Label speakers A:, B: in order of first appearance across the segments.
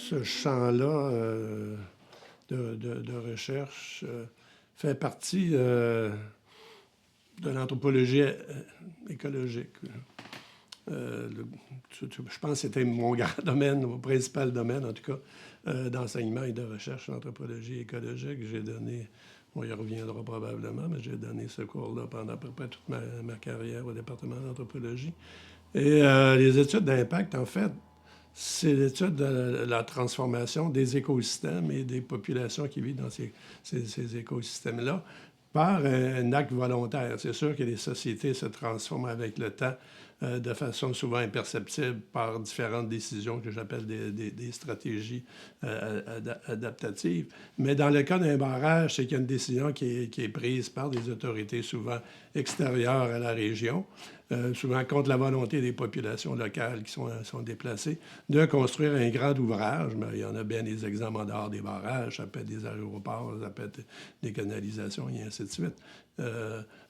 A: ce champ-là de recherche fait partie de l'anthropologie écologique. Je pense que c'était mon grand domaine, mon principal domaine, en tout cas, d'enseignement et de recherche en anthropologie écologique. J'ai donné, on y reviendra probablement, mais j'ai donné ce cours-là pendant à peu près toute ma carrière au département d'anthropologie. Et les études d'impact, en fait, c'est l'étude de la transformation des écosystèmes et des populations qui vivent dans ces écosystèmes-là par un acte volontaire. C'est sûr que les sociétés se transforment avec le temps de façon souvent imperceptible par différentes décisions que j'appelle des stratégies adaptatives. Mais dans le cas d'un barrage, c'est qu'il y a une décision qui est prise par des autorités souvent extérieures à la région, souvent contre la volonté des populations locales qui sont déplacées, de construire un grand ouvrage. Mais il y en a bien des exemples en dehors des barrages, ça peut être des aéroports, ça peut être des canalisations et ainsi de suite.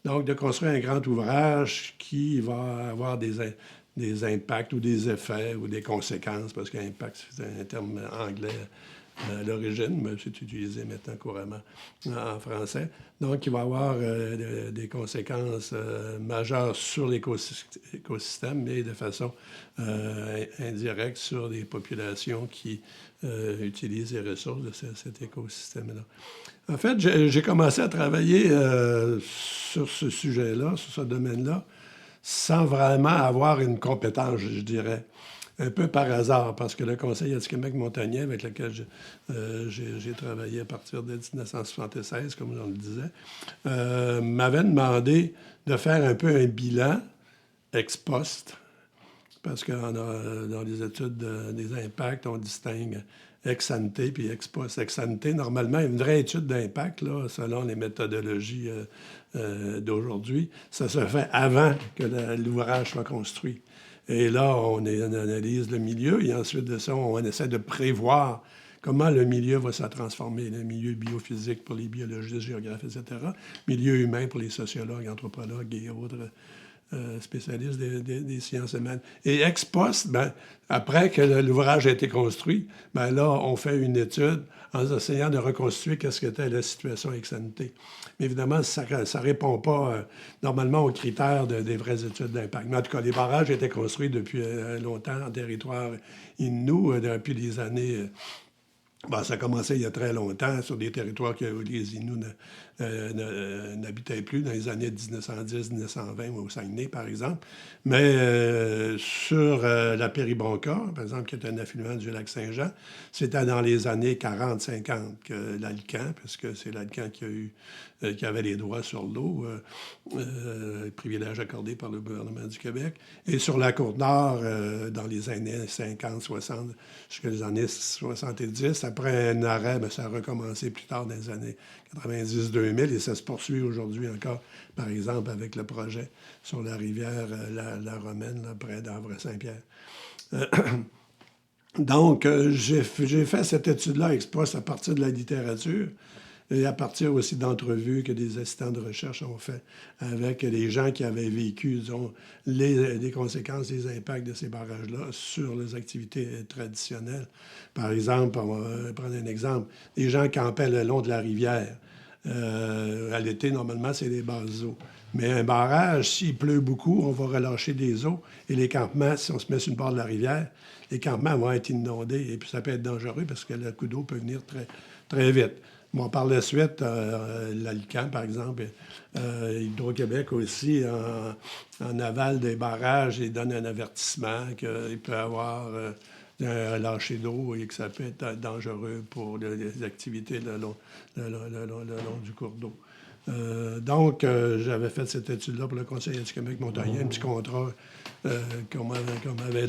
A: Donc, de construire un grand ouvrage qui va avoir des impacts ou des effets ou des conséquences, parce qu'impact, c'est un terme anglais à l'origine, mais c'est utilisé maintenant couramment en français. Donc, il va y avoir des conséquences majeures sur l'écosystème, mais de façon indirecte sur les populations qui utilisent les ressources de cet écosystème-là. En fait, j'ai commencé à travailler sur ce sujet-là, sur ce domaine-là, sans vraiment avoir une compétence, je dirais. Un peu par hasard, parce que le Conseil Atikomek-Montagnais, avec lequel j'ai travaillé à partir de 1976, comme on le disait, m'avait demandé de faire un peu un bilan ex post, parce que dans les études des impacts, on distingue ex ante puis ex post. Ex ante, normalement, une vraie étude d'impact, là, selon les méthodologies d'aujourd'hui, ça se fait avant que l'ouvrage soit construit. Et là, on analyse le milieu et ensuite de ça, on essaie de prévoir comment le milieu va se transformer, le milieu biophysique pour les biologistes, géographes, etc., milieu humain pour les sociologues, anthropologues et autres spécialistes des sciences humaines. Et ex post, après que l'ouvrage a été construit, là, on fait une étude en essayant de reconstituer qu'est-ce qu'était la situation ex ante. Mais évidemment, ça ne répond pas normalement aux critères des vraies études d'impact. Mais en tout cas, les barrages étaient construits depuis longtemps en territoire Innu, depuis les années... ça a commencé il y a très longtemps sur des territoires où les Inuits n'habitaient plus, dans les années 1910-1920, au Saguenay, par exemple. Mais sur la Péribonka, par exemple, qui est un affluent du lac Saint-Jean, c'était dans les années 40-50 que l'Alcan, parce que c'est l'Alcan qui avait les droits sur l'eau, privilèges accordés par le gouvernement du Québec. Et sur la Côte-Nord, dans les années 50-60, jusqu'aux années 70, après un arrêt, ça a recommencé plus tard dans les années 90-2000 et ça se poursuit aujourd'hui encore, par exemple, avec le projet sur la rivière la Romaine, là, près d'Havre-Saint-Pierre. Donc, j'ai fait cette étude-là ex post à partir de la littérature et à partir aussi d'entrevues que des assistants de recherche ont fait avec les gens qui avaient vécu, disons, les conséquences, les impacts de ces barrages-là sur les activités traditionnelles. Par exemple, on va prendre un exemple, les gens campaient le long de la rivière. À l'été, normalement, c'est des basses eaux. Mais un barrage, s'il pleut beaucoup, on va relâcher des eaux. Et les campements, si on se met sur le bord de la rivière, les campements vont être inondés. Et puis ça peut être dangereux parce que le coup d'eau peut venir très, très vite. Bon, par la suite, l'Alcan, par exemple, Hydro-Québec aussi, en aval des barrages, il donne un avertissement qu'il peut y avoir un lâcher d'eau et que ça peut être dangereux pour les activités le long du cours d'eau. Donc, j'avais fait cette étude-là pour le Conseil Atikomek-Montagnais, un petit contrat qu'on m'avait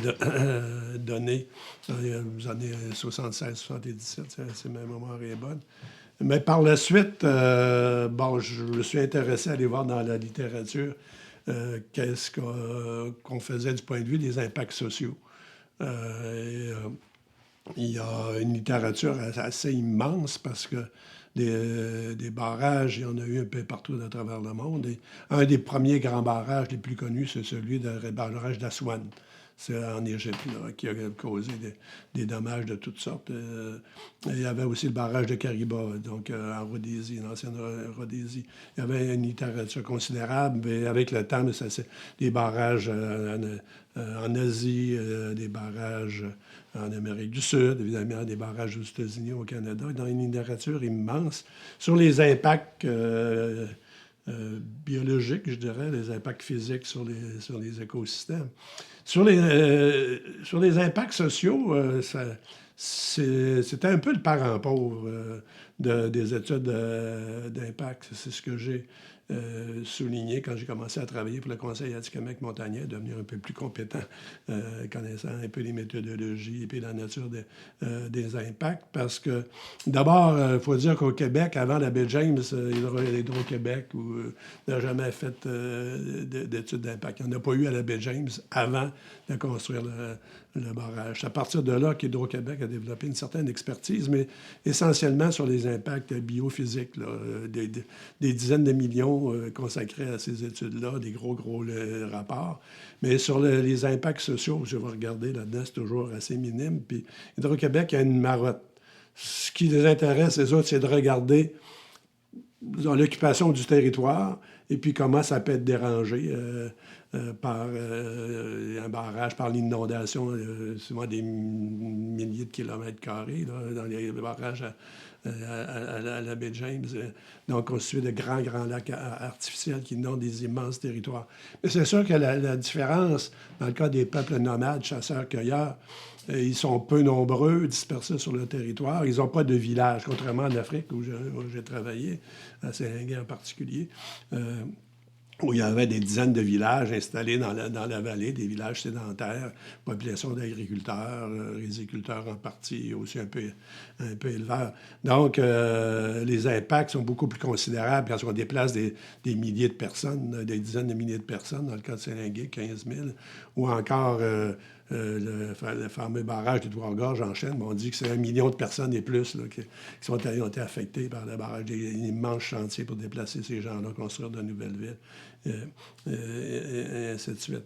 A: donné dans les années 76-77, si ma mémoire est bonne. Mais par la suite, je me suis intéressé à aller voir dans la littérature qu'est-ce qu'on faisait du point de vue des impacts sociaux. Il y a une littérature assez immense parce que des barrages, il y en a eu un peu partout à travers le monde. Et un des premiers grands barrages les plus connus, c'est celui du barrage d'Aswan. c'est en Égypte là, qui a causé des dommages de toutes sortes. Il y avait aussi le barrage de Kariba, donc en Rhodésie, l'ancienne Rhodésie. Il y avait une littérature considérable, mais avec le temps, c'est des barrages en Asie, des barrages en Amérique du Sud, évidemment, des barrages aux États-Unis, au Canada, dans une littérature immense sur les impacts biologiques, je dirais, les impacts physiques sur les écosystèmes. Sur les impacts sociaux, c'était un peu le parent pauvre des études d'impact. C'est ce que j'ai souligné quand j'ai commencé à travailler pour le Conseil Atikomek-Montagnais, devenir un peu plus compétent, connaissant un peu les méthodologies et puis la nature des impacts. Parce que, d'abord, il faut dire qu'au Québec, avant la baie James, Hydro-Québec n'a jamais fait d'études d'impact. Il n'y en a pas eu à la baie James avant de construire le barrage. C'est à partir de là qu'Hydro-Québec a développé une certaine expertise, mais essentiellement sur les impacts biophysiques, là, des dizaines de millions consacrés à ces études-là, des gros rapports. Mais sur les impacts sociaux, je vais regarder là-dedans, c'est toujours assez minime. Puis Hydro-Québec a une marotte. Ce qui les intéresse, les autres, c'est de regarder dans l'occupation du territoire et puis comment ça peut être dérangé par un barrage, par l'inondation, souvent des milliers de kilomètres carrés là, dans les barrages à la baie James, donc constitués de grands lacs artificiels qui inondent des immenses territoires. Mais c'est sûr que la différence, dans le cas des peuples nomades, chasseurs-cueilleurs, ils sont peu nombreux, dispersés sur le territoire. Ils n'ont pas de village, contrairement en Afrique où j'ai travaillé, à Sélingué en particulier, où il y avait des dizaines de villages installés dans la vallée, des villages sédentaires, population d'agriculteurs, riziculteurs en partie, aussi un peu éleveurs. Donc, les impacts sont beaucoup plus considérables quand on déplace des milliers de personnes, des dizaines de milliers de personnes, dans le cas de Sélingué, 15 000, ou encore le fameux barrage d'Édouard-Gorge en Chine, on dit que c'est 1 million de personnes et plus là, ont été affectées par le barrage. Des immenses chantiers pour déplacer ces gens-là, construire de nouvelles villes, et ainsi de suite.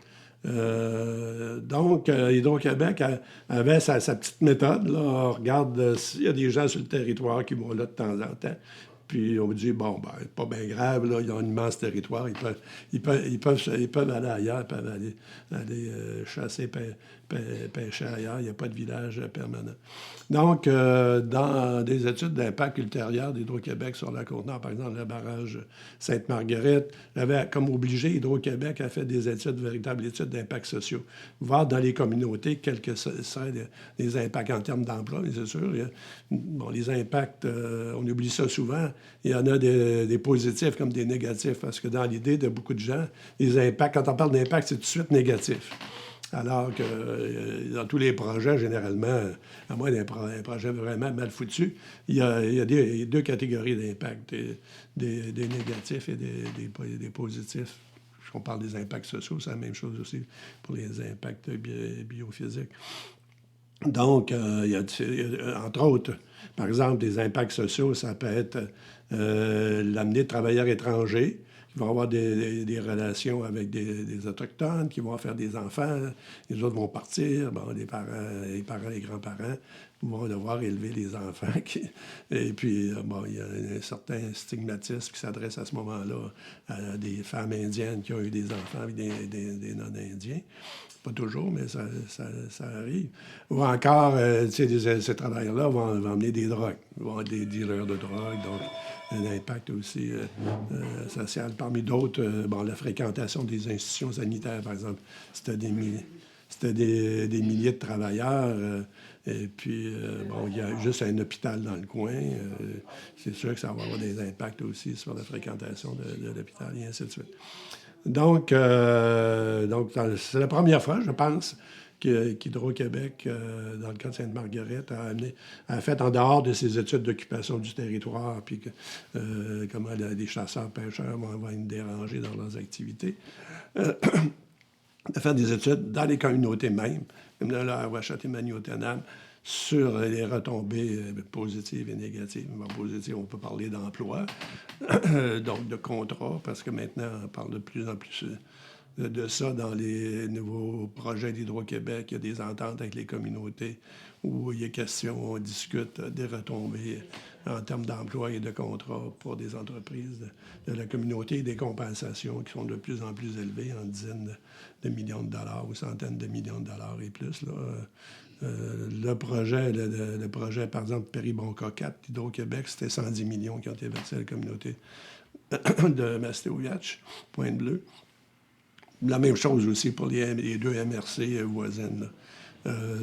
A: Donc, Hydro-Québec avait sa petite méthode. Là. On regarde s'il y a des gens sur le territoire qui vont là de temps en temps. Puis on vous dit, bon, ben, pas bien grave, là, ils ont un immense territoire, ils peuvent aller ailleurs, ils peuvent aller chasser, pêcher ailleurs, il n'y a pas de village permanent. Donc, dans des études d'impact ultérieures d'Hydro-Québec sur la Côte-Nord, par exemple, le barrage Sainte-Marguerite, avait comme obligé, Hydro-Québec a fait des études, véritables études d'impact sociaux, voir dans les communautés quels que seraient les impacts en termes d'emploi, mais c'est sûr, bon, les impacts, on oublie ça souvent, il y en a des positifs comme des négatifs, parce que dans l'idée de beaucoup de gens, les impacts, quand on parle d'impact, c'est tout de suite négatif. Alors que dans tous les projets, généralement, à moins d'un projet vraiment mal foutu, il y a deux catégories d'impact, des négatifs et des positifs. On parle des impacts sociaux, c'est la même chose aussi pour les impacts biophysiques. Donc, il y a, entre autres, par exemple, des impacts sociaux, ça peut être l'amener de travailleurs étrangers qui vont avoir des relations avec des Autochtones, qui vont faire des enfants, les autres vont partir, bon, les parents, les grands-parents vont devoir élever les enfants. Et puis, bon, il y a un certain stigmatisme qui s'adresse à ce moment-là à des femmes indiennes qui ont eu des enfants avec des non-indiens. Pas toujours, mais ça arrive. Ou encore, ces travailleurs-là vont emmener des drogues, vont être des dealers de drogue, donc un impact aussi social. Parmi d'autres, la fréquentation des institutions sanitaires, par exemple, c'était des milliers de travailleurs. Et puis, il y a juste un hôpital dans le coin. C'est sûr que ça va avoir des impacts aussi sur la fréquentation de l'hôpital, et ainsi de suite. Donc c'est la première fois, je pense, qu'Hydro-Québec, dans le cas de Sainte-Marguerite, a fait en dehors de ses études d'occupation du territoire, puis comment les chasseurs-pêcheurs vont être dérangés dans leurs activités, de faire des études dans les communautés mêmes, comme là à Ouachat et Maniotenam, sur les retombées positives et négatives. Positives, on peut parler d'emploi, donc de contrat, parce que maintenant, on parle de plus en plus de ça dans les nouveaux projets d'Hydro-Québec. Il y a des ententes avec les communautés où il y a question, on discute des retombées en termes d'emploi et de contrats pour des entreprises de la communauté et des compensations qui sont de plus en plus élevées, en dizaines de millions de dollars ou centaines de millions de dollars et plus. Là. Le projet, par exemple, Péribonca 4 d'Hydro-Québec, c'était 110 millions qui ont été versés à la communauté de Mastéouiatch, Pointe-Bleue. La même chose aussi pour les deux MRC voisines. Là.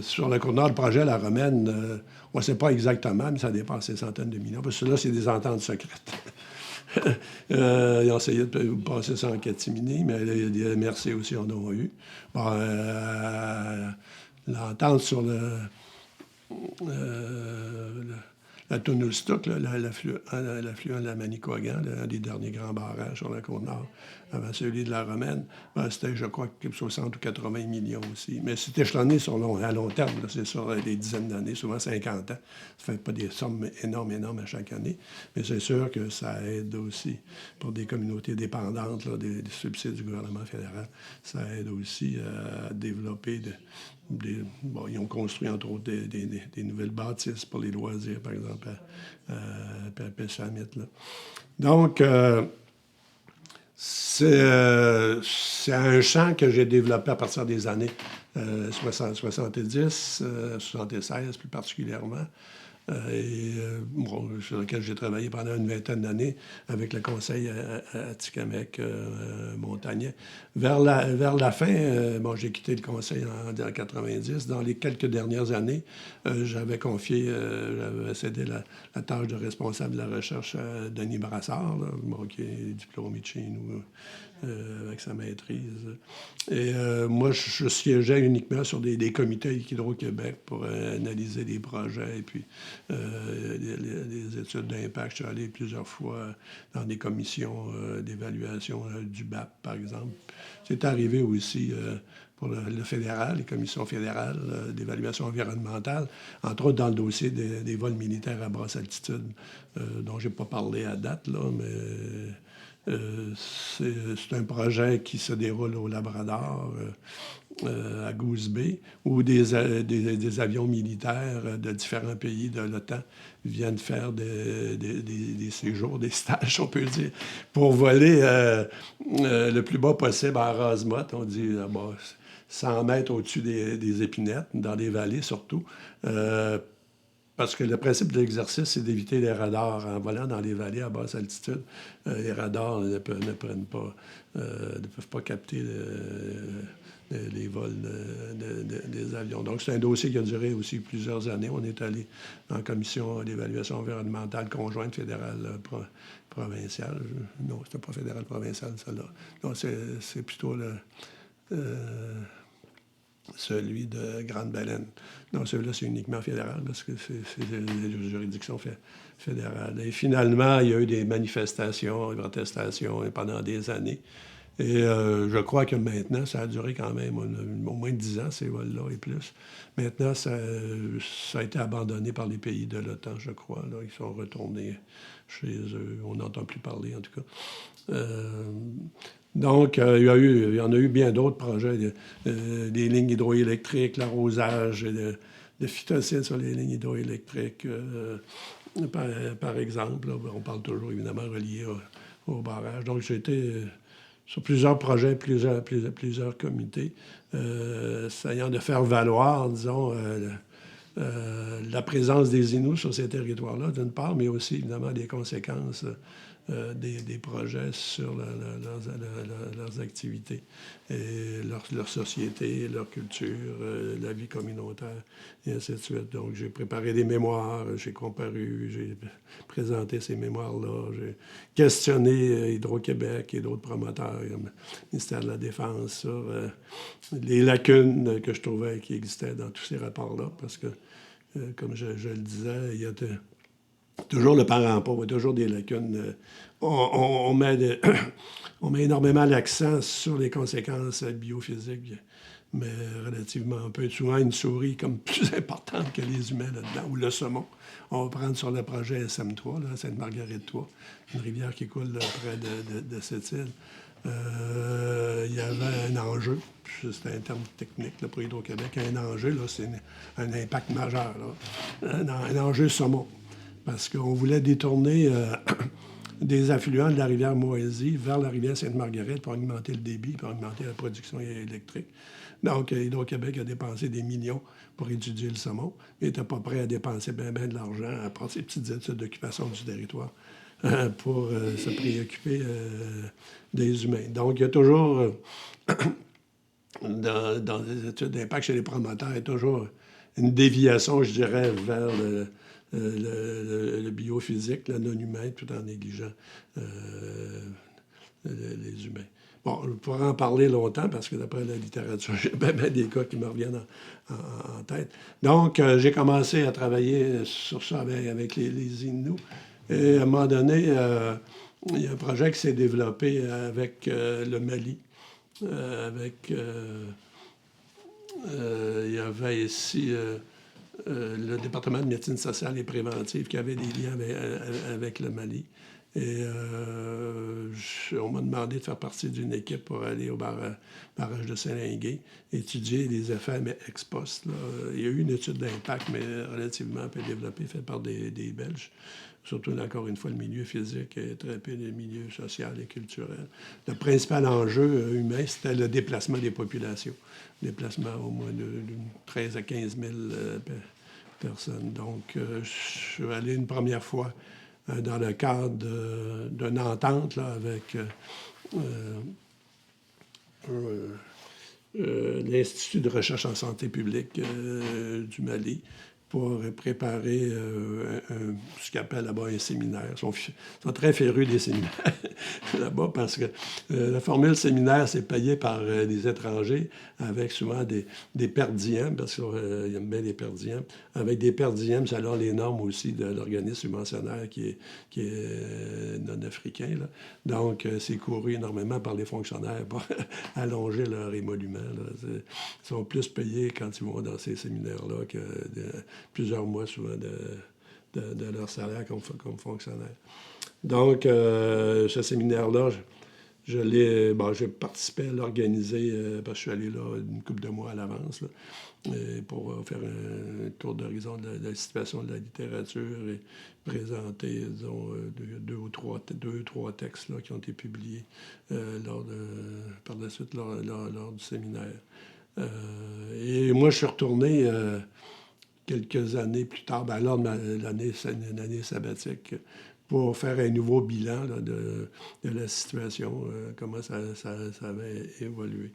A: Sur le cours nord, le projet La Romaine, on ne sait pas exactement, mais ça dépasse ces centaines de millions. Parce que là, c'est des ententes secrètes. Ils ont essayé de passer ça en catimini, mais les MRC aussi en ont eu. Bon, l'entente sur la Tunnelstock, l'affluent de la Manicouagan, un des derniers grands barrages sur la Côte-Nord, avant celui de la Romaine, c'était, je crois, 60 ou 80 millions aussi. Mais c'est échelonné à long terme, là, c'est sur des dizaines d'années, souvent 50 ans. Ça ne fait pas des sommes énormes à chaque année, mais c'est sûr que ça aide aussi pour des communautés dépendantes là, des subsides du gouvernement fédéral. Ça aide aussi à développer bon, ils ont construit, entre autres, des nouvelles bâtisses pour les loisirs, par exemple, à Pessamit. Donc, c'est un champ que j'ai développé à partir des années 70, 76 plus particulièrement. Sur lequel j'ai travaillé pendant une vingtaine d'années avec le conseil Atikamekw montagnais. Vers la fin, j'ai quitté le conseil en 90. Dans les quelques dernières années, j'avais cédé la tâche de responsable de la recherche à Denis Brassard, là, qui est diplômé de chez nous avec sa maîtrise. Et moi, je siégeais uniquement sur des comités avec Hydro-Québec pour analyser des projets et puis les études d'impact. Je suis allé plusieurs fois dans des commissions d'évaluation du BAP, par exemple. C'est arrivé aussi pour le fédéral, les commissions fédérales d'évaluation environnementale, entre autres dans le dossier des vols militaires à basse altitude, dont je n'ai pas parlé à date, là, mais c'est un projet qui se déroule au Labrador, à Goose Bay, où des avions militaires de différents pays de l'OTAN viennent faire des séjours, des stages, on peut dire, pour voler le plus bas possible à Rosmott. On dit 100 mètres au-dessus des épinettes, dans les vallées surtout. Parce que le principe de l'exercice, c'est d'éviter les radars en volant dans les vallées à basse altitude. Les radars ne peuvent pas capter les vols des avions. Donc, c'est un dossier qui a duré aussi plusieurs années. On est allé en commission d'évaluation environnementale conjointe fédérale provinciale. Non, c'était pas fédéral provincial, celle-là. Non, c'est plutôt celui de Grande-Baleine. Non, celui-là, c'est uniquement fédéral parce que c'est la juridiction fédérale. Et finalement, il y a eu des manifestations, des protestations pendant des années. Et je crois que maintenant, ça a duré quand même au moins 10 ans, ces vols-là et plus. Maintenant, ça a été abandonné par les pays de l'OTAN, je crois. Là. Ils sont retournés chez eux. On n'entend plus parler, en tout cas. Donc, il y en a eu bien d'autres projets, des lignes hydroélectriques, l'arrosage, de phytocides sur les lignes hydroélectriques, par exemple. Là, on parle toujours, évidemment, relié au barrage. Donc, j'ai été sur plusieurs projets, plusieurs comités, essayant de faire valoir, disons, la présence des Inuits sur ces territoires-là, d'une part, mais aussi, évidemment, les conséquences des projets sur leurs activités, et leur société, leur culture, la vie communautaire, et ainsi de suite. Donc, j'ai préparé des mémoires, j'ai comparu, j'ai présenté ces mémoires-là, j'ai questionné Hydro-Québec et d'autres promoteurs, comme le ministère de la Défense, sur les lacunes que je trouvais qui existaient dans tous ces rapports-là, parce que, comme je le disais, il y a toujours le parent pauvre, il y a toujours des lacunes. On met énormément l'accent sur les conséquences biophysiques, mais relativement peu. Souvent, une souris comme plus importante que les humains là-dedans, ou le saumon. On va prendre sur le projet SM3, là, Sainte-Marguerite-3, une rivière qui coule là, près de cette île. Il y avait un enjeu, c'est un terme technique là, pour Hydro-Québec, un enjeu, là, c'est un impact majeur, là, un enjeu saumon, parce qu'on voulait détourner des affluents de la rivière Moisy vers la rivière Sainte-Marguerite pour augmenter le débit, pour augmenter la production électrique. Donc, Hydro-Québec a dépensé des millions pour étudier le saumon. Il n'était pas prêt à dépenser bien de l'argent, à prendre ses petites études d'occupation du territoire pour se préoccuper des humains. Donc, il y a toujours, dans les études d'impact chez les promoteurs, il y a toujours une déviation, je dirais, vers le biophysique, le non-humain, tout en négligeant les humains. Bon, je pourrais en parler longtemps parce que d'après la littérature, j'ai bien des cas qui me reviennent en tête. Donc, j'ai commencé à travailler sur ça avec les Inuits. Et à un moment donné, il y a un projet qui s'est développé avec le Mali, il y avait ici le département de médecine sociale et préventive qui avait des liens avec le Mali. Et on m'a demandé de faire partie d'une équipe pour aller au barrage de Saint-Lingué, étudier les effets mais ex post. Là. Il y a eu une étude d'impact, mais relativement peu développée, faite par des Belges. Surtout, encore une fois, le milieu physique est très peu le milieu social et culturel. Le principal enjeu humain, c'était le déplacement des populations. Le déplacement au moins de 13 à 15 000 personnes. Donc, je suis allé une première fois dans le cadre d'une entente là, avec l'Institut de recherche en santé publique du Mali pour préparer ce qu'ils appellent là-bas un séminaire. Ils sont très férus des séminaires là-bas parce que la formule séminaire, c'est payé par les étrangers avec souvent des per diem, parce qu'ils aiment bien les per diem. Avec des per diem, ça a les normes aussi de l'organisme subventionnaire qui est non-africain. Là. Donc, c'est couru énormément par les fonctionnaires pour allonger leur émolument. Là. Ils sont plus payés quand ils vont dans ces séminaires-là que plusieurs mois souvent de leur salaire comme fonctionnaire. Donc, ce séminaire-là, j'ai participé à l'organiser parce que je suis allé là une couple de mois à l'avance là, pour faire un tour d'horizon de la situation de la littérature et présenter, disons, deux ou trois textes là, qui ont été publiés par la suite lors du séminaire. Et moi, je suis retourné quelques années plus tard, lors de l'année sabbatique, pour faire un nouveau bilan là, de la situation, comment ça avait évolué.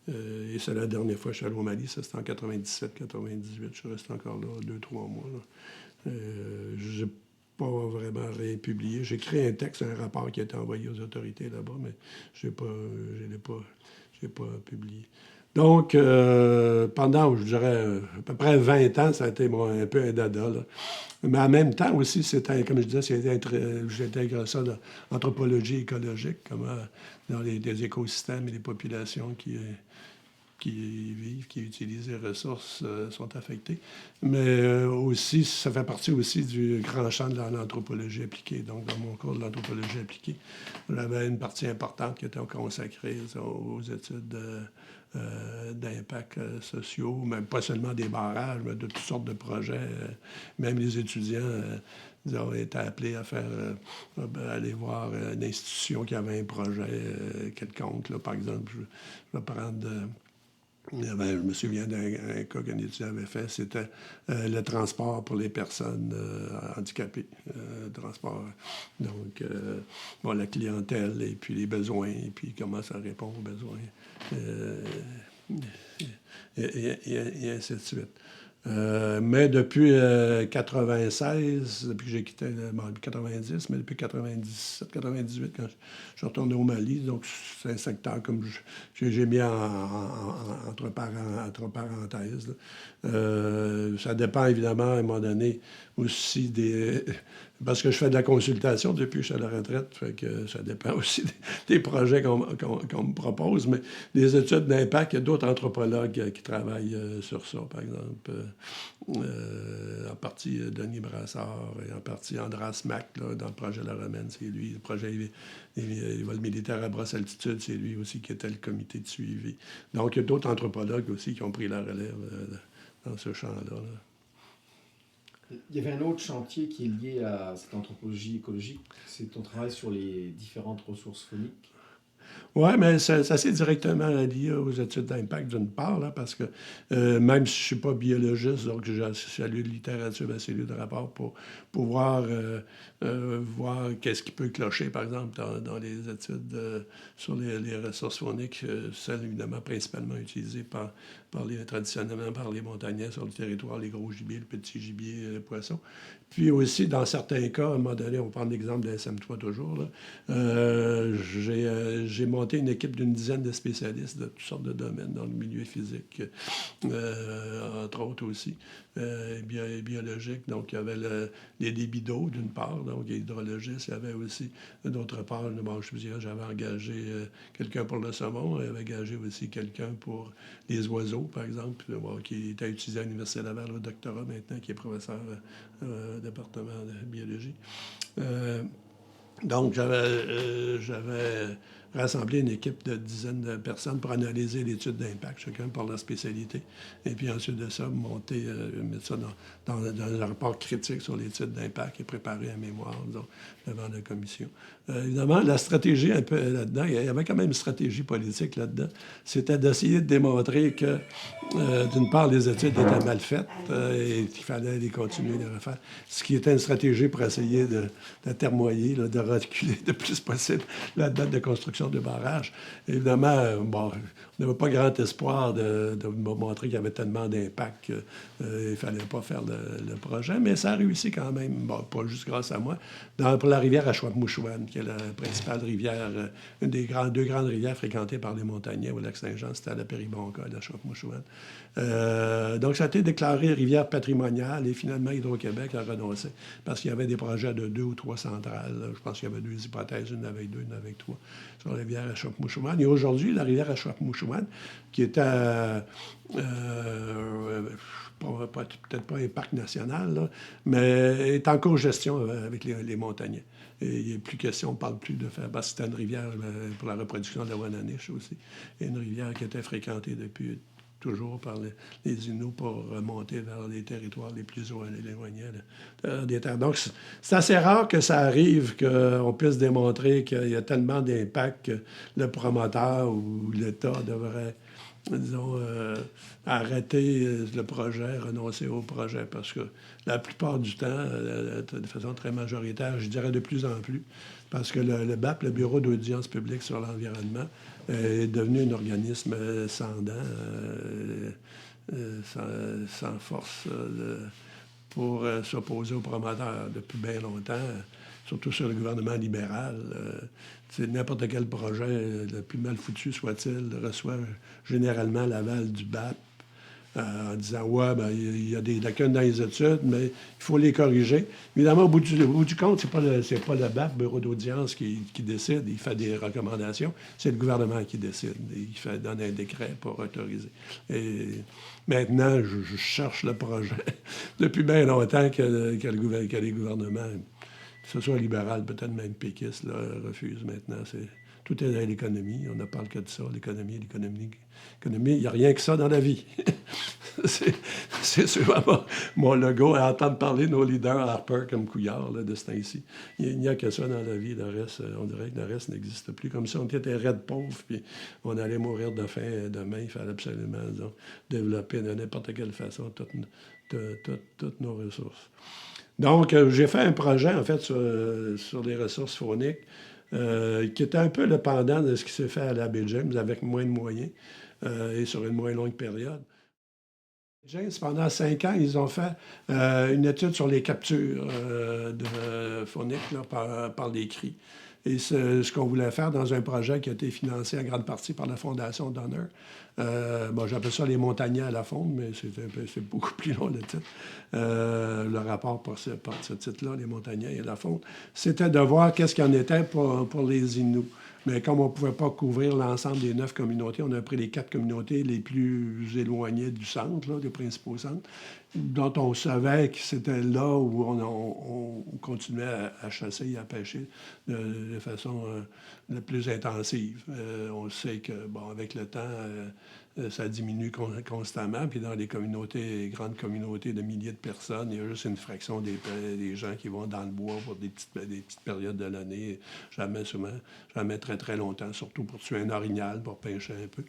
A: Et c'est la dernière fois que je suis allé au Mali, ça c'était en 97-98, je suis resté encore là 2-3 mois. Je n'ai pas vraiment républié. J'ai créé un texte, un rapport qui a été envoyé aux autorités là-bas, mais je l'ai pas publié. Donc, pendant, je dirais, à peu près 20 ans, ça a été un peu un dada. Là. Mais en même temps aussi, c'était, comme je disais, j'intègre ça dans l'anthropologie écologique, comment dans les écosystèmes et les populations qui vivent, qui utilisent les ressources sont affectés. Mais aussi, ça fait partie aussi du grand champ de l'anthropologie appliquée. Donc, dans mon cours de l'anthropologie appliquée, j'avais une partie importante qui était consacrée aux études d'impact sociaux, même pas seulement des barrages, mais de toutes sortes de projets. Même les étudiants ils ont été appelés à faire aller voir une institution qui avait un projet quelconque. Là. Par exemple, je vais prendre... je me souviens d'un cas qu'un étudiant avait fait, c'était le transport pour les personnes handicapées. Transport, donc, la clientèle et puis les besoins, et puis comment ça répond aux besoins, et ainsi de suite. Mais depuis 96, depuis que j'ai quitté, 90, mais depuis 97, 98, quand je suis retourné au Mali, donc c'est un secteur comme j'ai mis entre parenthèses. Ça dépend évidemment à un moment donné aussi Parce que je fais de la consultation depuis que je suis à la retraite, fait que ça dépend aussi des projets qu'on me propose. Mais les études d'impact, il y a d'autres anthropologues qui travaillent sur ça, par exemple. En partie Denis Brassard et en partie Andras Mack, là, dans le projet La Romaine, c'est lui. Le projet les vols militaires à basse altitude, c'est lui aussi qui était le comité de suivi. Donc, il y a d'autres anthropologues aussi qui ont pris la relève dans ce champ-là. Là.
B: Il y avait un autre chantier qui est lié à cette anthropologie écologique, c'est ton travail sur les différentes ressources phoniques.
A: Oui, mais ça c'est directement lié aux études d'impact d'une part, là, parce que même si je ne suis pas biologiste, donc j'ai lu de littérature, assez lu de rapports pour pouvoir voir qu'est-ce qui peut clocher, par exemple, dans les études sur les ressources fauniques, celles évidemment principalement utilisées traditionnellement par les montagnais sur le territoire, les gros gibiers, le petit gibier, les poissons. Puis aussi, dans certains cas, à un moment donné, on prend l'exemple de SM3 toujours, là, j'ai monté une équipe d'une dizaine de spécialistes de toutes sortes de domaines dans le milieu physique, entre autres aussi, biologique. Donc, il y avait les débits d'eau, d'une part, donc les hydrologistes. Il y avait aussi, d'autre part, bon, je vous dirais, j'avais engagé quelqu'un pour le saumon, j'avais engagé aussi quelqu'un pour les oiseaux, par exemple, qui était utilisé à l'Université Laval au doctorat maintenant, qui est professeur au département de biologie. Donc, j'avais rassemblé une équipe de dizaines de personnes pour analyser l'étude d'impact, chacun par leur spécialité. Et puis ensuite de ça, mettre ça dans un rapport critique sur l'étude d'impact et préparer un mémoire devant la commission. Évidemment, la stratégie un peu là-dedans, il y avait quand même une stratégie politique là-dedans, c'était d'essayer de démontrer que, d'une part, les études étaient mal faites et qu'il fallait les continuer, les refaire. Ce qui était une stratégie pour essayer d'atermoyer, de reculer le plus possible la date de construction du barrage. Évidemment, bon, on n'avait pas grand espoir de me montrer qu'il y avait tellement d'impact qu'il ne fallait pas faire le projet, mais ça a réussi quand même, bon, pas juste grâce à moi, pour la rivière Ashwaubenon, qui est la principale rivière, une des deux grandes rivières fréquentées par les montagnais au lac Saint-Jean, c'était à la Péribonka, à Ashwaubenon. Donc, ça a été déclaré rivière patrimoniale et finalement, Hydro-Québec a renoncé parce qu'il y avait des projets de 2 ou 3 centrales. Je pense qu'il y avait 2 hypothèses, une avec 2, une avec 3, sur la rivière Ashwaubenon. Et aujourd'hui, la rivière Ashwaubenon, qui est peut-être pas un parc national, là, mais est en co-gestion avec les montagnais. Et il n'est plus question, on ne parle plus de faire... Parce que c'était une rivière pour la reproduction de la Wananiche aussi. Et une rivière qui était fréquentée depuis toujours par les Inuits pour remonter vers les territoires les plus éloignés des terres. Donc, c'est assez rare que ça arrive qu'on puisse démontrer qu'il y a tellement d'impact que le promoteur ou l'État devrait, disons, arrêter le projet, renoncer au projet, parce que la plupart du temps, de façon très majoritaire, je dirais de plus en plus, parce que le BAP, le Bureau d'audience publique sur l'environnement, est devenu un organisme sans dents, sans force pour s'opposer aux promoteurs depuis bien longtemps, surtout sur le gouvernement libéral. N'importe quel projet, le plus mal foutu soit-il, reçoit généralement l'aval du BAP en disant « Ouais, ben, il y a des lacunes dans les études, mais il faut les corriger. » Évidemment, au bout du compte, c'est pas le BAP, Bureau d'audience, qui décide, il fait des recommandations, c'est le gouvernement qui décide. Il donne un décret pour autoriser. Et maintenant, je cherche le projet depuis bien longtemps que les gouvernements, que ce soit libéral, peut-être même péquiste, là, refusent maintenant. Tout est dans l'économie. On ne parle que de ça, l'économie. Il n'y a rien que ça dans la vie. c'est souvent mon logo à entendre parler de nos leaders Harper comme Couillard là, de ce temps-ci. Il n'y a que ça dans la vie. Le reste, on dirait que le reste n'existe plus. Comme ça, on était raides pauvres, puis on allait mourir de faim demain. Il fallait absolument développer de n'importe quelle façon toutes nos ressources. Donc, j'ai fait un projet, en fait, sur les ressources fauniques, qui était un peu le pendant de ce qui s'est fait à l'abbé James, avec moins de moyens et sur une moins longue période. James, pendant 5 ans, ils ont fait une étude sur les captures de fauniques là, par les cris. Et ce qu'on voulait faire dans un projet qui a été financé en grande partie par la Fondation Donner. Bon, j'appelle ça les montagnais à la fonte, mais c'est beaucoup plus long le titre. Le rapport porte ce titre-là, les montagnais à la fonte. C'était de voir qu'est-ce qu'il y en était pour les Inuits. Mais comme on ne pouvait pas couvrir l'ensemble des 9 communautés, on a pris les 4 communautés les plus éloignées du centre, là, des principaux centres, dont on savait que c'était là où on continuait à chasser et à pêcher de façon la plus intensive. On sait que, bon, avec le temps, ça diminue constamment. Puis dans les grandes communautés de milliers de personnes, il y a juste une fraction des gens qui vont dans le bois pour des petites périodes de l'année, jamais très, très longtemps, surtout pour tuer un orignal, pour pêcher un peu.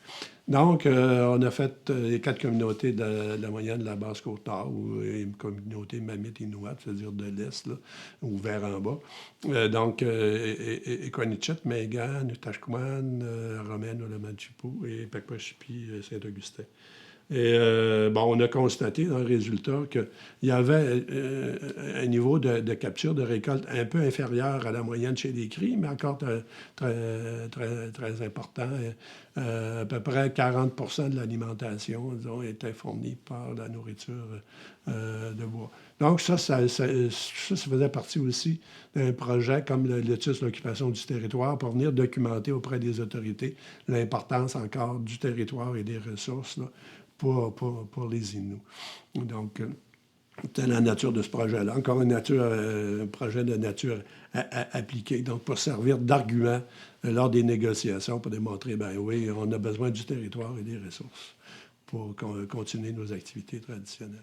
A: Donc, on a fait les 4 communautés de la moyenne de la Basse-Côte-Nord, ou une communauté mamite inuit, c'est-à-dire de l'Est, là, ou vers en bas. Donc, Equanichit, Mégan, Tashkuman, Romaine, Olamachipu et Pekwachipi, Saint-Augustin. Et bon, on a constaté dans le résultat qu'il y avait un niveau de capture de récolte un peu inférieur à la moyenne chez les cris, mais encore très important. À peu près 40 de l'alimentation, disons, était fournie par la nourriture de bois. Donc, ça faisait partie aussi d'un projet comme le TIS, l'occupation du territoire, pour venir documenter auprès des autorités l'importance encore du territoire et des ressources là, pour les Inuits. Donc, c'était la nature de ce projet-là. Encore un projet de nature appliquée, donc pour servir d'argument lors des négociations, pour démontrer, ben oui, on a besoin du territoire et des ressources pour continuer nos activités traditionnelles.